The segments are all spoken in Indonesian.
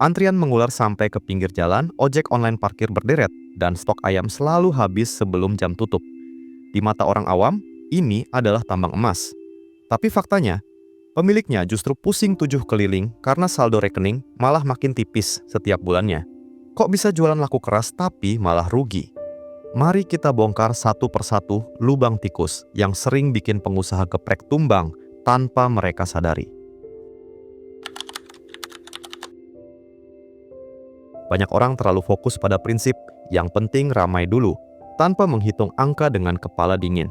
Antrian mengular sampai ke pinggir jalan, ojek online parkir berderet, dan stok ayam selalu habis sebelum jam tutup. Di mata orang awam, ini adalah tambang emas. Tapi faktanya, pemiliknya justru pusing 7 keliling karena saldo rekening malah makin tipis setiap bulannya. Kok bisa jualan laku keras tapi malah rugi? Mari kita bongkar satu persatu lubang tikus yang sering bikin pengusaha geprek tumbang tanpa mereka sadari. Banyak orang terlalu fokus pada prinsip yang penting ramai dulu, tanpa menghitung angka dengan kepala dingin.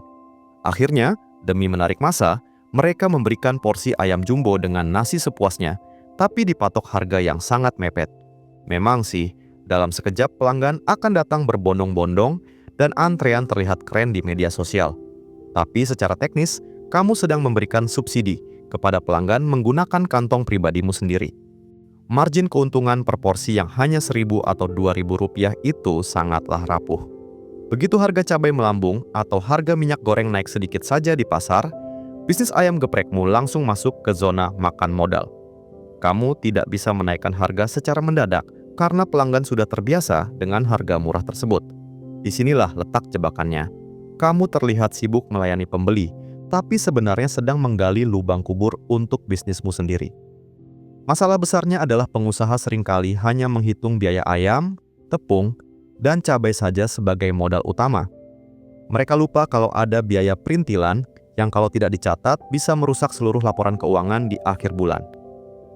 Akhirnya, demi menarik massa, mereka memberikan porsi ayam jumbo dengan nasi sepuasnya, tapi dipatok harga yang sangat mepet. Memang sih, dalam sekejap pelanggan akan datang berbondong-bondong dan antrean terlihat keren di media sosial. Tapi secara teknis, kamu sedang memberikan subsidi kepada pelanggan menggunakan kantong pribadimu sendiri. Margin keuntungan per porsi yang hanya Rp1.000 atau Rp2.000 itu sangatlah rapuh. Begitu harga cabai melambung atau harga minyak goreng naik sedikit saja di pasar, bisnis ayam geprekmu langsung masuk ke zona makan modal. Kamu tidak bisa menaikkan harga secara mendadak karena pelanggan sudah terbiasa dengan harga murah tersebut. Disinilah letak jebakannya. Kamu terlihat sibuk melayani pembeli, tapi sebenarnya sedang menggali lubang kubur untuk bisnismu sendiri. Masalah besarnya adalah pengusaha seringkali hanya menghitung biaya ayam, tepung, dan cabai saja sebagai modal utama. Mereka lupa kalau ada biaya perintilan yang kalau tidak dicatat bisa merusak seluruh laporan keuangan di akhir bulan.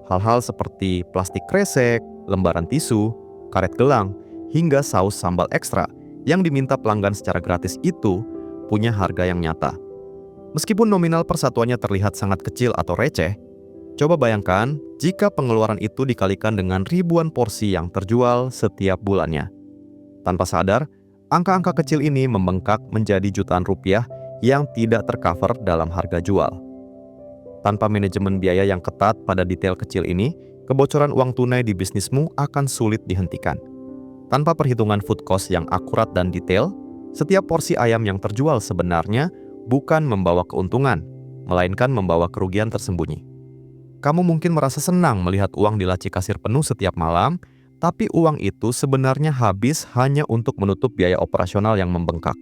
Hal-hal seperti plastik kresek, lembaran tisu, karet gelang, hingga saus sambal ekstra yang diminta pelanggan secara gratis itu punya harga yang nyata. Meskipun nominal persatuannya terlihat sangat kecil atau receh, coba bayangkan jika pengeluaran itu dikalikan dengan ribuan porsi yang terjual setiap bulannya. Tanpa sadar, angka-angka kecil ini membengkak menjadi jutaan rupiah yang tidak tercover dalam harga jual. Tanpa manajemen biaya yang ketat pada detail kecil ini, kebocoran uang tunai di bisnismu akan sulit dihentikan. Tanpa perhitungan food cost yang akurat dan detail, setiap porsi ayam yang terjual sebenarnya bukan membawa keuntungan, melainkan membawa kerugian tersembunyi. Kamu mungkin merasa senang melihat uang di laci kasir penuh setiap malam, tapi uang itu sebenarnya habis hanya untuk menutup biaya operasional yang membengkak.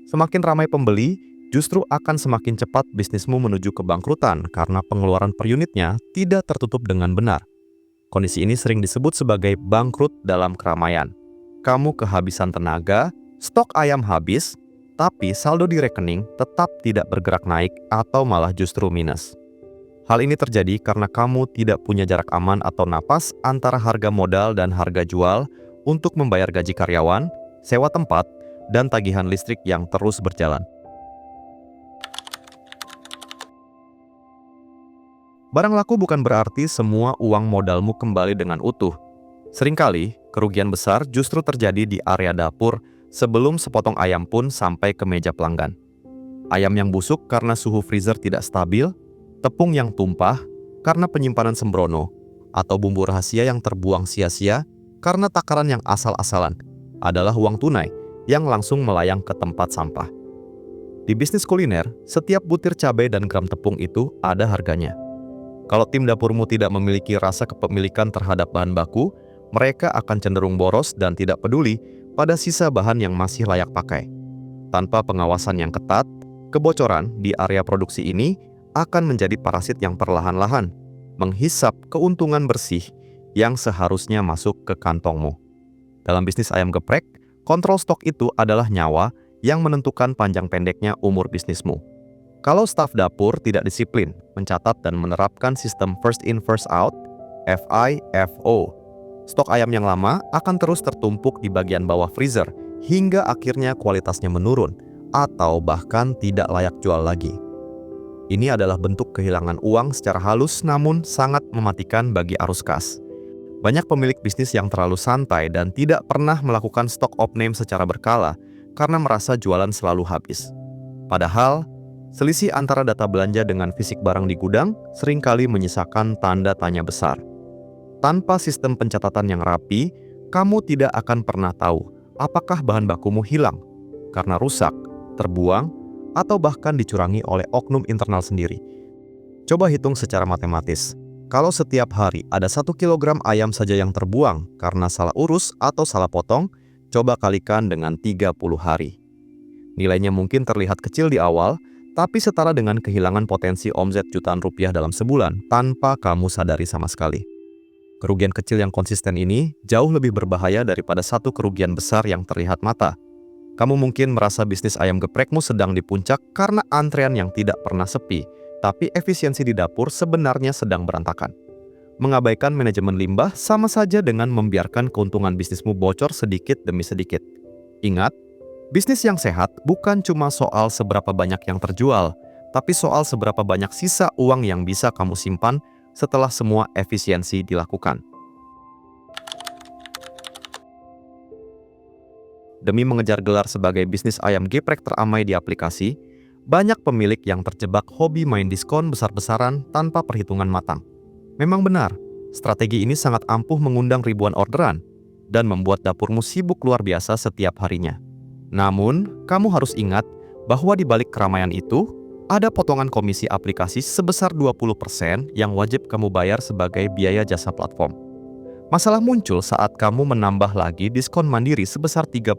Semakin ramai pembeli, justru akan semakin cepat bisnismu menuju kebangkrutan karena pengeluaran per unitnya tidak tertutup dengan benar. Kondisi ini sering disebut sebagai bangkrut dalam keramaian. Kamu kehabisan tenaga, stok ayam habis, tapi saldo di rekening tetap tidak bergerak naik atau malah justru minus. Hal ini terjadi karena kamu tidak punya jarak aman atau napas antara harga modal dan harga jual untuk membayar gaji karyawan, sewa tempat, dan tagihan listrik yang terus berjalan. Barang laku bukan berarti semua uang modalmu kembali dengan utuh. Seringkali, kerugian besar justru terjadi di area dapur sebelum sepotong ayam pun sampai ke meja pelanggan. Ayam yang busuk karena suhu freezer tidak stabil, tepung yang tumpah karena penyimpanan sembrono, atau bumbu rahasia yang terbuang sia-sia karena takaran yang asal-asalan adalah uang tunai yang langsung melayang ke tempat sampah. Di bisnis kuliner, setiap butir cabai dan gram tepung itu ada harganya. Kalau tim dapurmu tidak memiliki rasa kepemilikan terhadap bahan baku, mereka akan cenderung boros dan tidak peduli pada sisa bahan yang masih layak pakai. Tanpa pengawasan yang ketat, kebocoran di area produksi ini akan menjadi parasit yang perlahan-lahan menghisap keuntungan bersih yang seharusnya masuk ke kantongmu. Dalam bisnis ayam geprek, kontrol stok itu adalah nyawa yang menentukan panjang pendeknya umur bisnismu. Kalau staf dapur tidak disiplin, mencatat dan menerapkan sistem first in first out, FIFO, stok ayam yang lama akan terus tertumpuk di bagian bawah freezer hingga akhirnya kualitasnya menurun atau bahkan tidak layak jual lagi. Ini adalah bentuk kehilangan uang secara halus namun sangat mematikan bagi arus kas. Banyak pemilik bisnis yang terlalu santai dan tidak pernah melakukan stock of name secara berkala karena merasa jualan selalu habis. Padahal, selisih antara data belanja dengan fisik barang di gudang seringkali menyisakan tanda tanya besar. Tanpa sistem pencatatan yang rapi, kamu tidak akan pernah tahu apakah bahan bakumu hilang karena rusak, terbuang, atau bahkan dicurangi oleh oknum internal sendiri. Coba hitung secara matematis. Kalau setiap hari ada 1 kilogram ayam saja yang terbuang karena salah urus atau salah potong, coba kalikan dengan 30 hari. Nilainya mungkin terlihat kecil di awal, tapi setara dengan kehilangan potensi omset jutaan rupiah dalam sebulan tanpa kamu sadari sama sekali. Kerugian kecil yang konsisten ini jauh lebih berbahaya daripada satu kerugian besar yang terlihat mata. Kamu mungkin merasa bisnis ayam geprekmu sedang di puncak karena antrean yang tidak pernah sepi, tapi efisiensi di dapur sebenarnya sedang berantakan. Mengabaikan manajemen limbah sama saja dengan membiarkan keuntungan bisnismu bocor sedikit demi sedikit. Ingat, bisnis yang sehat bukan cuma soal seberapa banyak yang terjual, tapi soal seberapa banyak sisa uang yang bisa kamu simpan setelah semua efisiensi dilakukan. Demi mengejar gelar sebagai bisnis ayam geprek teramai di aplikasi, banyak pemilik yang terjebak hobi main diskon besar-besaran tanpa perhitungan matang. Memang benar, strategi ini sangat ampuh mengundang ribuan orderan dan membuat dapurmu sibuk luar biasa setiap harinya. Namun, kamu harus ingat bahwa di balik keramaian itu, ada potongan komisi aplikasi sebesar 20% yang wajib kamu bayar sebagai biaya jasa platform. Masalah muncul saat kamu menambah lagi diskon mandiri sebesar 30%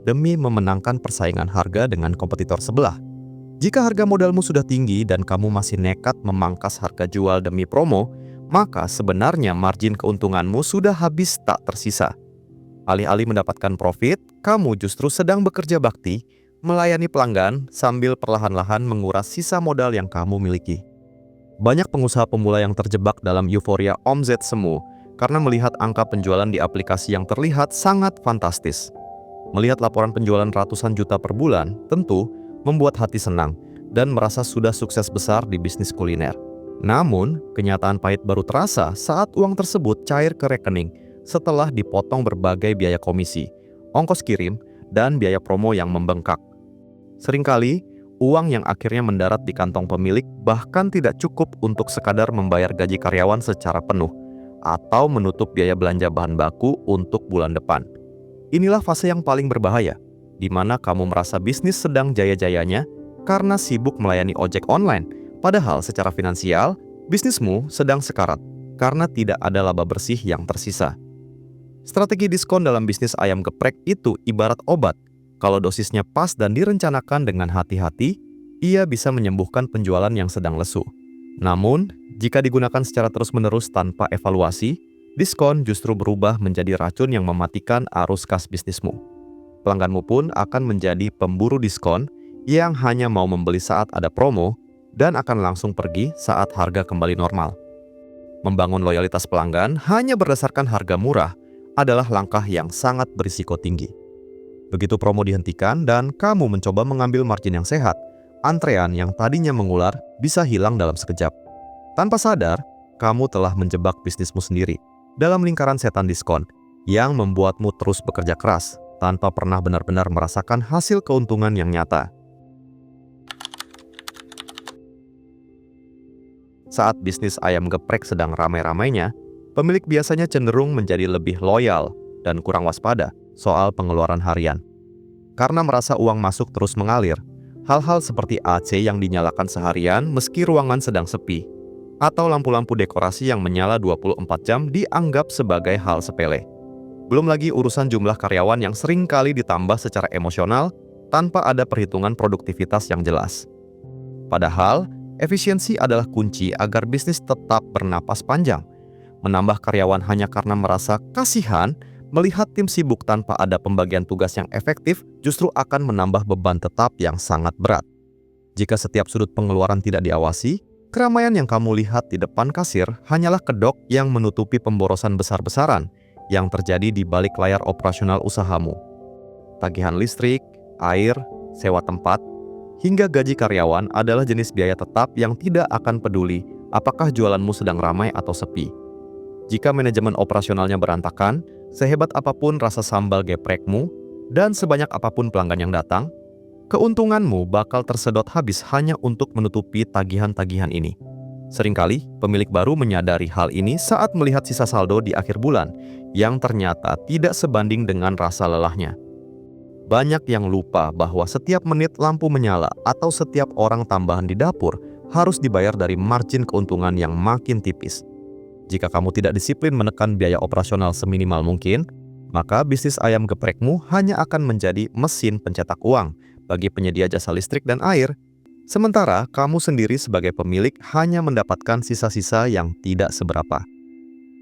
demi memenangkan persaingan harga dengan kompetitor sebelah. Jika harga modalmu sudah tinggi dan kamu masih nekat memangkas harga jual demi promo, maka sebenarnya margin keuntunganmu sudah habis tak tersisa. Alih-alih mendapatkan profit, kamu justru sedang bekerja bakti, melayani pelanggan sambil perlahan-lahan menguras sisa modal yang kamu miliki. Banyak pengusaha pemula yang terjebak dalam euforia omzet semu karena melihat angka penjualan di aplikasi yang terlihat sangat fantastis. Melihat laporan penjualan ratusan juta per bulan, tentu membuat hati senang dan merasa sudah sukses besar di bisnis kuliner. Namun, kenyataan pahit baru terasa saat uang tersebut cair ke rekening setelah dipotong berbagai biaya komisi, ongkos kirim, dan biaya promo yang membengkak. Seringkali, uang yang akhirnya mendarat di kantong pemilik bahkan tidak cukup untuk sekadar membayar gaji karyawan secara penuh atau menutup biaya belanja bahan baku untuk bulan depan. Inilah fase yang paling berbahaya, di mana kamu merasa bisnis sedang jaya-jayanya karena sibuk melayani ojek online, padahal secara finansial, bisnismu sedang sekarat karena tidak ada laba bersih yang tersisa. Strategi diskon dalam bisnis ayam geprek itu ibarat obat. Kalau dosisnya pas dan direncanakan dengan hati-hati, ia bisa menyembuhkan penjualan yang sedang lesu. Namun, jika digunakan secara terus-menerus tanpa evaluasi, diskon justru berubah menjadi racun yang mematikan arus kas bisnismu. Pelangganmu pun akan menjadi pemburu diskon yang hanya mau membeli saat ada promo dan akan langsung pergi saat harga kembali normal. Membangun loyalitas pelanggan hanya berdasarkan harga murah adalah langkah yang sangat berisiko tinggi. Begitu promo dihentikan dan kamu mencoba mengambil margin yang sehat, antrean yang tadinya mengular bisa hilang dalam sekejap. Tanpa sadar, kamu telah menjebak bisnismu sendiri dalam lingkaran setan diskon yang membuatmu terus bekerja keras tanpa pernah benar-benar merasakan hasil keuntungan yang nyata. Saat bisnis ayam geprek sedang ramai-ramainya, pemilik biasanya cenderung menjadi lebih loyal dan kurang waspada soal pengeluaran harian. Karena merasa uang masuk terus mengalir, hal-hal seperti AC yang dinyalakan seharian meski ruangan sedang sepi, atau lampu-lampu dekorasi yang menyala 24 jam dianggap sebagai hal sepele. Belum lagi urusan jumlah karyawan yang sering kali ditambah secara emosional tanpa ada perhitungan produktivitas yang jelas. Padahal, efisiensi adalah kunci agar bisnis tetap bernapas panjang. Menambah karyawan hanya karena merasa kasihan melihat tim sibuk tanpa ada pembagian tugas yang efektif justru akan menambah beban tetap yang sangat berat. Jika setiap sudut pengeluaran tidak diawasi, keramaian yang kamu lihat di depan kasir hanyalah kedok yang menutupi pemborosan besar-besaran yang terjadi di balik layar operasional usahamu. Tagihan listrik, air, sewa tempat, hingga gaji karyawan adalah jenis biaya tetap yang tidak akan peduli apakah jualanmu sedang ramai atau sepi. Jika manajemen operasionalnya berantakan, sehebat apapun rasa sambal geprekmu, dan sebanyak apapun pelanggan yang datang, keuntunganmu bakal tersedot habis hanya untuk menutupi tagihan-tagihan ini. Seringkali, pemilik baru menyadari hal ini saat melihat sisa saldo di akhir bulan, yang ternyata tidak sebanding dengan rasa lelahnya. Banyak yang lupa bahwa setiap menit lampu menyala atau setiap orang tambahan di dapur harus dibayar dari margin keuntungan yang makin tipis. Jika kamu tidak disiplin menekan biaya operasional seminimal mungkin, maka bisnis ayam geprekmu hanya akan menjadi mesin pencetak uang bagi penyedia jasa listrik dan air. Sementara kamu sendiri sebagai pemilik hanya mendapatkan sisa-sisa yang tidak seberapa.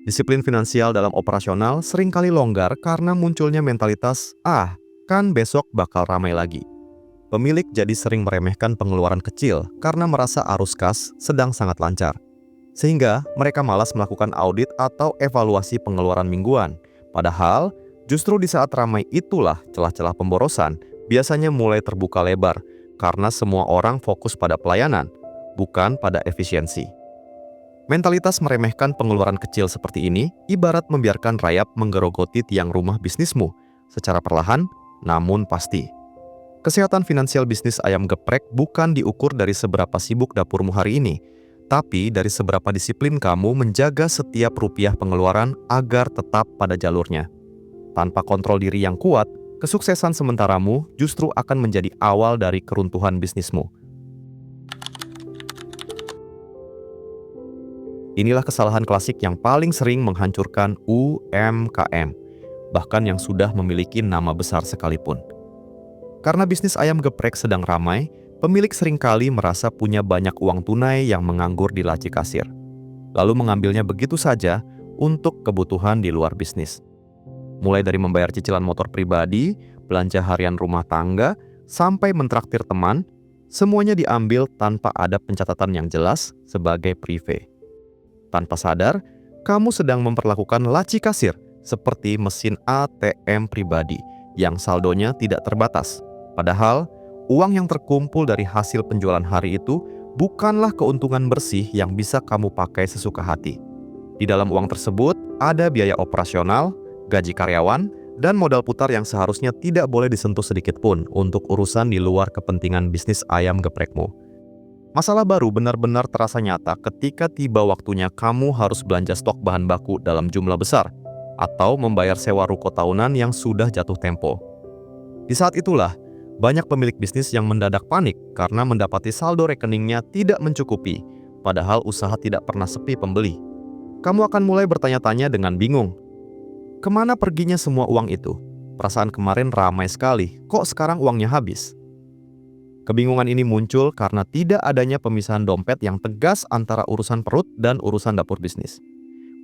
Disiplin finansial dalam operasional seringkali longgar karena munculnya mentalitas, kan besok bakal ramai lagi. Pemilik jadi sering meremehkan pengeluaran kecil karena merasa arus kas sedang sangat lancar. Sehingga mereka malas melakukan audit atau evaluasi pengeluaran mingguan. Padahal, justru di saat ramai itulah celah-celah pemborosan biasanya mulai terbuka lebar karena semua orang fokus pada pelayanan, bukan pada efisiensi. Mentalitas meremehkan pengeluaran kecil seperti ini ibarat membiarkan rayap menggerogoti tiang rumah bisnismu secara perlahan namun pasti. Kesehatan finansial bisnis ayam geprek bukan diukur dari seberapa sibuk dapurmu hari ini, tapi dari seberapa disiplin kamu menjaga setiap rupiah pengeluaran agar tetap pada jalurnya. Tanpa kontrol diri yang kuat, kesuksesan sementaramu justru akan menjadi awal dari keruntuhan bisnismu. Inilah kesalahan klasik yang paling sering menghancurkan UMKM, bahkan yang sudah memiliki nama besar sekalipun. Karena bisnis ayam geprek sedang ramai, pemilik seringkali merasa punya banyak uang tunai yang menganggur di laci kasir, lalu mengambilnya begitu saja untuk kebutuhan di luar bisnis. Mulai dari membayar cicilan motor pribadi, belanja harian rumah tangga, sampai mentraktir teman, semuanya diambil tanpa ada pencatatan yang jelas sebagai prive. Tanpa sadar, kamu sedang memperlakukan laci kasir seperti mesin ATM pribadi yang saldonya tidak terbatas. Padahal, uang yang terkumpul dari hasil penjualan hari itu bukanlah keuntungan bersih yang bisa kamu pakai sesuka hati. Di dalam uang tersebut ada biaya operasional, gaji karyawan, dan modal putar yang seharusnya tidak boleh disentuh sedikit pun untuk urusan di luar kepentingan bisnis ayam geprekmu. Masalah baru benar-benar terasa nyata ketika tiba waktunya kamu harus belanja stok bahan baku dalam jumlah besar atau membayar sewa ruko tahunan yang sudah jatuh tempo. Di saat itulah, banyak pemilik bisnis yang mendadak panik karena mendapati saldo rekeningnya tidak mencukupi, padahal usaha tidak pernah sepi pembeli. Kamu akan mulai bertanya-tanya dengan bingung, kemana perginya semua uang itu? Perasaan kemarin ramai sekali, kok sekarang uangnya habis? Kebingungan ini muncul karena tidak adanya pemisahan dompet yang tegas antara urusan perut dan urusan dapur bisnis.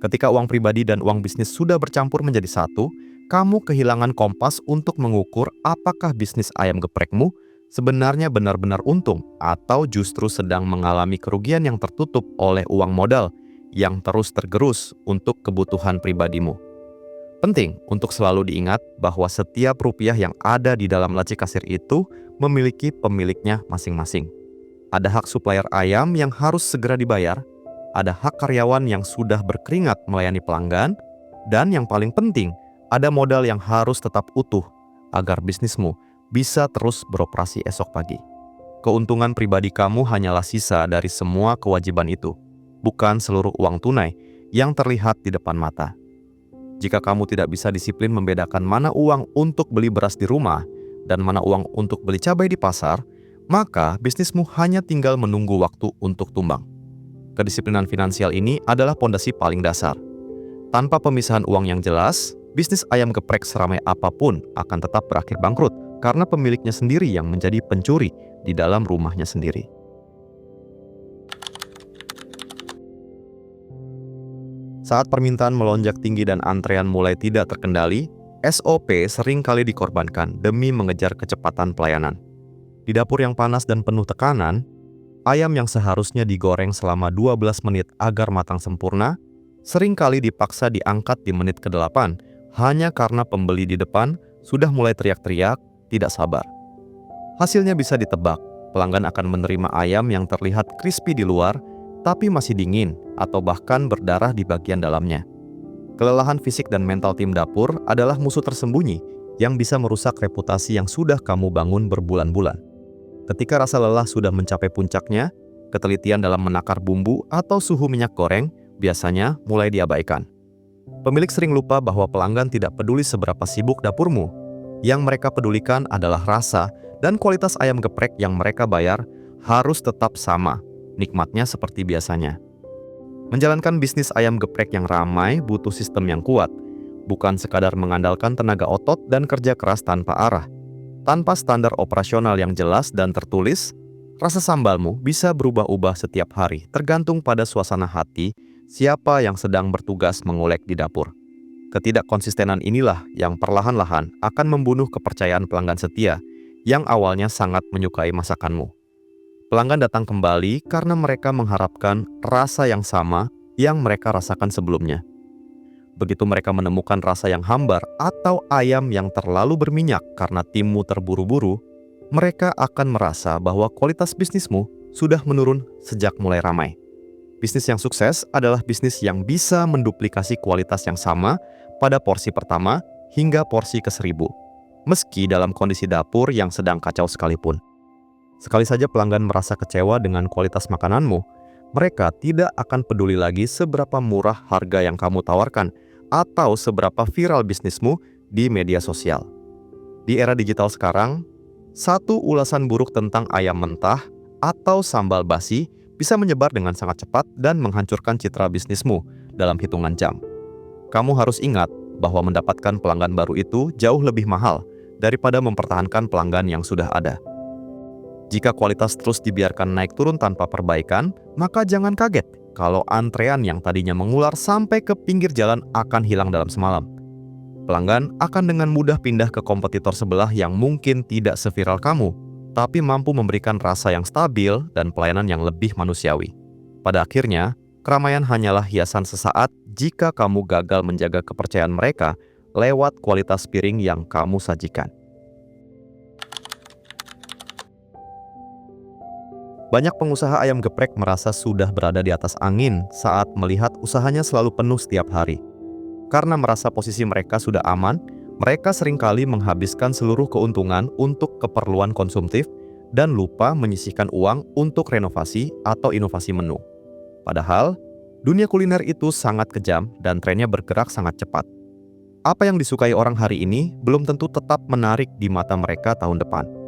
Ketika uang pribadi dan uang bisnis sudah bercampur menjadi satu, kamu kehilangan kompas untuk mengukur apakah bisnis ayam geprekmu sebenarnya benar-benar untung atau justru sedang mengalami kerugian yang tertutup oleh uang modal yang terus tergerus untuk kebutuhan pribadimu. Penting untuk selalu diingat bahwa setiap rupiah yang ada di dalam laci kasir itu memiliki pemiliknya masing-masing. Ada hak supplier ayam yang harus segera dibayar, ada hak karyawan yang sudah berkeringat melayani pelanggan, dan yang paling penting, ada modal yang harus tetap utuh agar bisnismu bisa terus beroperasi esok pagi. Keuntungan pribadi kamu hanyalah sisa dari semua kewajiban itu, bukan seluruh uang tunai yang terlihat di depan mata. Jika kamu tidak bisa disiplin membedakan mana uang untuk beli beras di rumah dan mana uang untuk beli cabai di pasar, maka bisnismu hanya tinggal menunggu waktu untuk tumbang. Kedisiplinan finansial ini adalah pondasi paling dasar. Tanpa pemisahan uang yang jelas, bisnis ayam geprek seramai apapun akan tetap berakhir bangkrut karena pemiliknya sendiri yang menjadi pencuri di dalam rumahnya sendiri. Saat permintaan melonjak tinggi dan antrean mulai tidak terkendali, SOP sering kali dikorbankan demi mengejar kecepatan pelayanan. Di dapur yang panas dan penuh tekanan, ayam yang seharusnya digoreng selama 12 menit agar matang sempurna, sering kali dipaksa diangkat di menit ke-8 hanya karena pembeli di depan sudah mulai teriak-teriak, tidak sabar. Hasilnya bisa ditebak, pelanggan akan menerima ayam yang terlihat crispy di luar, tapi masih dingin atau bahkan berdarah di bagian dalamnya. Kelelahan fisik dan mental tim dapur adalah musuh tersembunyi yang bisa merusak reputasi yang sudah kamu bangun berbulan-bulan. Ketika rasa lelah sudah mencapai puncaknya, ketelitian dalam menakar bumbu atau suhu minyak goreng biasanya mulai diabaikan. Pemilik sering lupa bahwa pelanggan tidak peduli seberapa sibuk dapurmu. Yang mereka pedulikan adalah rasa dan kualitas ayam geprek yang mereka bayar harus tetap sama, nikmatnya seperti biasanya. Menjalankan bisnis ayam geprek yang ramai butuh sistem yang kuat, bukan sekadar mengandalkan tenaga otot dan kerja keras tanpa arah. Tanpa standar operasional yang jelas dan tertulis, rasa sambalmu bisa berubah-ubah setiap hari, tergantung pada suasana hati siapa yang sedang bertugas mengulek di dapur. Ketidakkonsistenan inilah yang perlahan-lahan akan membunuh kepercayaan pelanggan setia yang awalnya sangat menyukai masakanmu. Pelanggan datang kembali karena mereka mengharapkan rasa yang sama yang mereka rasakan sebelumnya. Begitu mereka menemukan rasa yang hambar atau ayam yang terlalu berminyak karena timmu terburu-buru, mereka akan merasa bahwa kualitas bisnismu sudah menurun sejak mulai ramai. Bisnis yang sukses adalah bisnis yang bisa menduplikasi kualitas yang sama pada porsi pertama hingga porsi ke-1000, meski dalam kondisi dapur yang sedang kacau sekalipun. Sekali saja pelanggan merasa kecewa dengan kualitas makananmu, mereka tidak akan peduli lagi seberapa murah harga yang kamu tawarkan atau seberapa viral bisnismu di media sosial. Di era digital sekarang, satu ulasan buruk tentang ayam mentah atau sambal basi bisa menyebar dengan sangat cepat dan menghancurkan citra bisnismu dalam hitungan jam. Kamu harus ingat bahwa mendapatkan pelanggan baru itu jauh lebih mahal daripada mempertahankan pelanggan yang sudah ada. Jika kualitas terus dibiarkan naik turun tanpa perbaikan, maka jangan kaget kalau antrean yang tadinya mengular sampai ke pinggir jalan akan hilang dalam semalam. Pelanggan akan dengan mudah pindah ke kompetitor sebelah yang mungkin tidak seviral kamu, tapi mampu memberikan rasa yang stabil dan pelayanan yang lebih manusiawi. Pada akhirnya, keramaian hanyalah hiasan sesaat jika kamu gagal menjaga kepercayaan mereka lewat kualitas piring yang kamu sajikan. Banyak pengusaha ayam geprek merasa sudah berada di atas angin saat melihat usahanya selalu penuh setiap hari. Karena merasa posisi mereka sudah aman, mereka seringkali menghabiskan seluruh keuntungan untuk keperluan konsumtif dan lupa menyisihkan uang untuk renovasi atau inovasi menu. Padahal, dunia kuliner itu sangat kejam dan trennya bergerak sangat cepat. Apa yang disukai orang hari ini belum tentu tetap menarik di mata mereka tahun depan.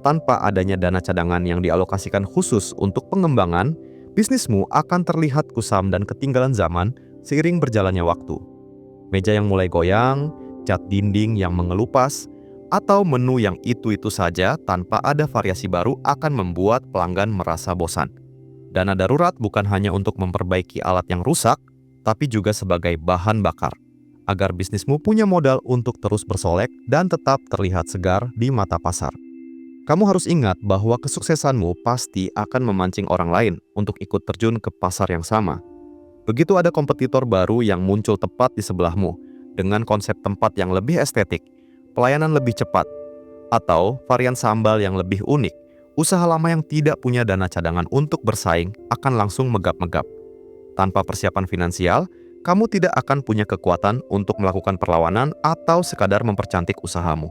Tanpa adanya dana cadangan yang dialokasikan khusus untuk pengembangan, bisnismu akan terlihat kusam dan ketinggalan zaman seiring berjalannya waktu. Meja yang mulai goyang, cat dinding yang mengelupas, atau menu yang itu-itu saja tanpa ada variasi baru akan membuat pelanggan merasa bosan. Dana darurat bukan hanya untuk memperbaiki alat yang rusak, tapi juga sebagai bahan bakar, agar bisnismu punya modal untuk terus bersolek dan tetap terlihat segar di mata pasar. Kamu harus ingat bahwa kesuksesanmu pasti akan memancing orang lain untuk ikut terjun ke pasar yang sama. Begitu ada kompetitor baru yang muncul tepat di sebelahmu, dengan konsep tempat yang lebih estetik, pelayanan lebih cepat, atau varian sambal yang lebih unik, usaha lama yang tidak punya dana cadangan untuk bersaing akan langsung megap-megap. Tanpa persiapan finansial, kamu tidak akan punya kekuatan untuk melakukan perlawanan atau sekadar mempercantik usahamu.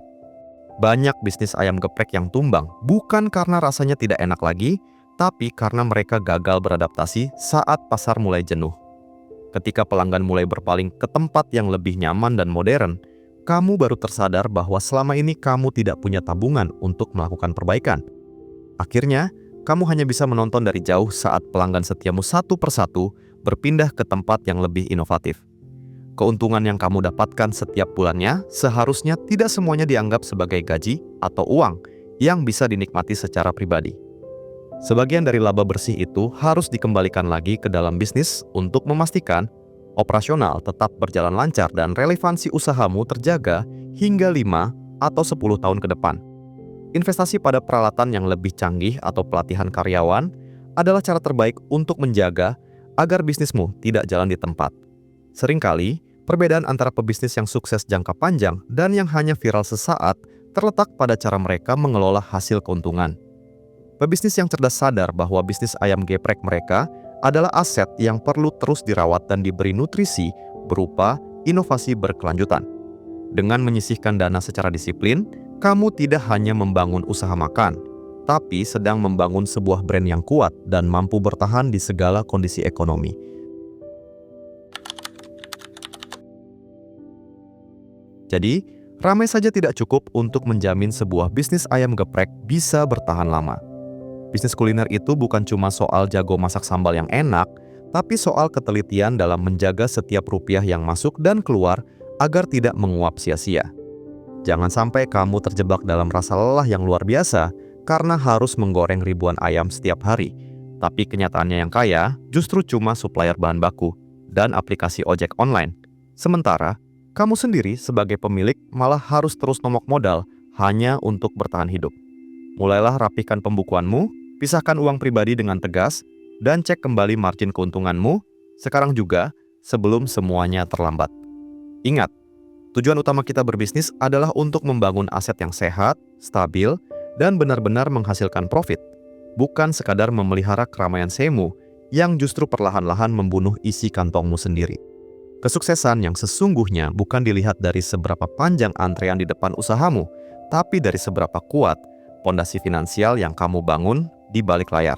Banyak bisnis ayam geprek yang tumbang bukan karena rasanya tidak enak lagi, tapi karena mereka gagal beradaptasi saat pasar mulai jenuh. Ketika pelanggan mulai berpaling ke tempat yang lebih nyaman dan modern, kamu baru tersadar bahwa selama ini kamu tidak punya tabungan untuk melakukan perbaikan. Akhirnya, kamu hanya bisa menonton dari jauh saat pelanggan setiamu satu persatu berpindah ke tempat yang lebih inovatif. Keuntungan yang kamu dapatkan setiap bulannya seharusnya tidak semuanya dianggap sebagai gaji atau uang yang bisa dinikmati secara pribadi. Sebagian dari laba bersih itu harus dikembalikan lagi ke dalam bisnis untuk memastikan operasional tetap berjalan lancar dan relevansi usahamu terjaga hingga 5 atau 10 tahun ke depan. Investasi pada peralatan yang lebih canggih atau pelatihan karyawan adalah cara terbaik untuk menjaga agar bisnismu tidak jalan di tempat. Seringkali, perbedaan antara pebisnis yang sukses jangka panjang dan yang hanya viral sesaat terletak pada cara mereka mengelola hasil keuntungan. Pebisnis yang cerdas sadar bahwa bisnis ayam geprek mereka adalah aset yang perlu terus dirawat dan diberi nutrisi berupa inovasi berkelanjutan. Dengan menyisihkan dana secara disiplin, kamu tidak hanya membangun usaha makan, tapi sedang membangun sebuah brand yang kuat dan mampu bertahan di segala kondisi ekonomi. Jadi, ramai saja tidak cukup untuk menjamin sebuah bisnis ayam geprek bisa bertahan lama. Bisnis kuliner itu bukan cuma soal jago masak sambal yang enak, tapi soal ketelitian dalam menjaga setiap rupiah yang masuk dan keluar agar tidak menguap sia-sia. Jangan sampai kamu terjebak dalam rasa lelah yang luar biasa karena harus menggoreng ribuan ayam setiap hari. Tapi kenyataannya yang kaya justru cuma supplier bahan baku dan aplikasi ojek online. Sementara, kamu sendiri sebagai pemilik malah harus terus nomok modal hanya untuk bertahan hidup. Mulailah rapihkan pembukuanmu, pisahkan uang pribadi dengan tegas, dan cek kembali margin keuntunganmu sekarang juga sebelum semuanya terlambat. Ingat, tujuan utama kita berbisnis adalah untuk membangun aset yang sehat, stabil, dan benar-benar menghasilkan profit, bukan sekadar memelihara keramaian semu yang justru perlahan-lahan membunuh isi kantongmu sendiri. Kesuksesan yang sesungguhnya bukan dilihat dari seberapa panjang antrean di depan usahamu, tapi dari seberapa kuat pondasi finansial yang kamu bangun di balik layar.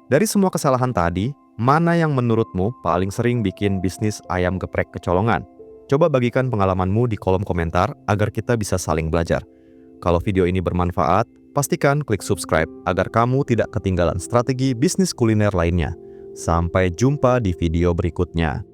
Dari semua kesalahan tadi, mana yang menurutmu paling sering bikin bisnis ayam geprek kecolongan? Coba bagikan pengalamanmu di kolom komentar agar kita bisa saling belajar. Kalau video ini bermanfaat, pastikan klik subscribe agar kamu tidak ketinggalan strategi bisnis kuliner lainnya. Sampai jumpa di video berikutnya.